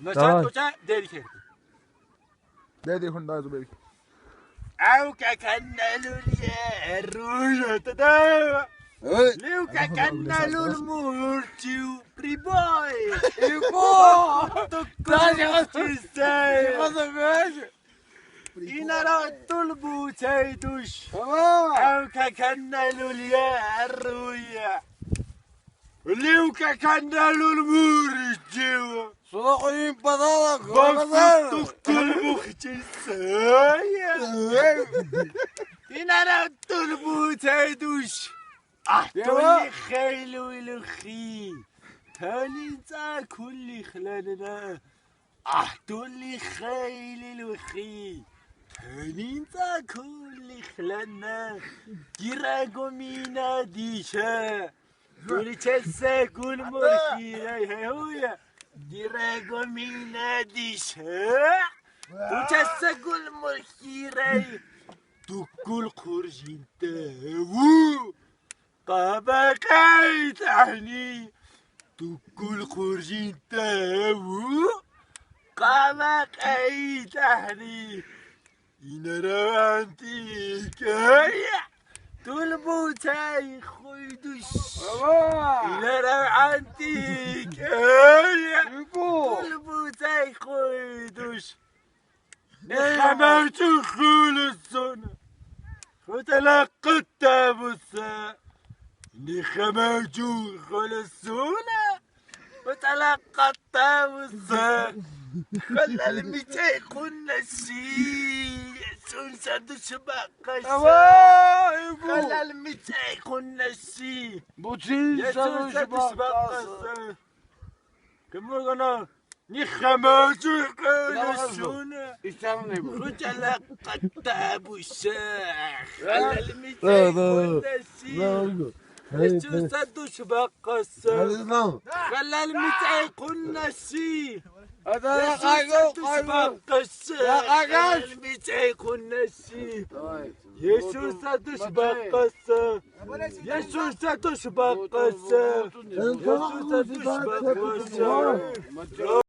نشان توچه دری کرد دادی هندای زبری او که کنالولیه روی تدا لیو که کنالول مورچیو پریبای تو کجا چیسته اینا را طول بوچه دوش او که کنالولیه روی لیو که کنالول مورچیو صدا قویم بدالا طول بوچه سایه اینا را طول بوچه دوش تولی خیلی ولخی تولی تا کلی خلاننا تولی خیلی لخی تولی تا کلی خلاننا گیرگو مینا دیشه تولی چسه کل مرکی هویا گیرگو مینا دیشه تو چسه کل مرکی تو کل خورجین تاوو قابقاي تحني تقول خرجين تاو قابقاي تحني إنا روانتي كايا تلبوتاي خيدوش إنا روانتي كايا تلبوتاي خيدوش نخمرت خلصنا وتلقت بثا نخمرت خلصنا وتلقت بثا خلى المتاي قلنا الشي سنسد شبقش خلى المتاي قلنا الشي بوتين سنسد شبقش كم قلنا نخمرت خلصنا İşlerini bu. وتلقت بوشاخ خلى المتاي قلنا الشي سنسد شبقش خلى المتاي قلنا الشي Hadi kaygı. المتاي قلنا الشي يسوس تشبقس يسوس تشبقس يسوس تشبقس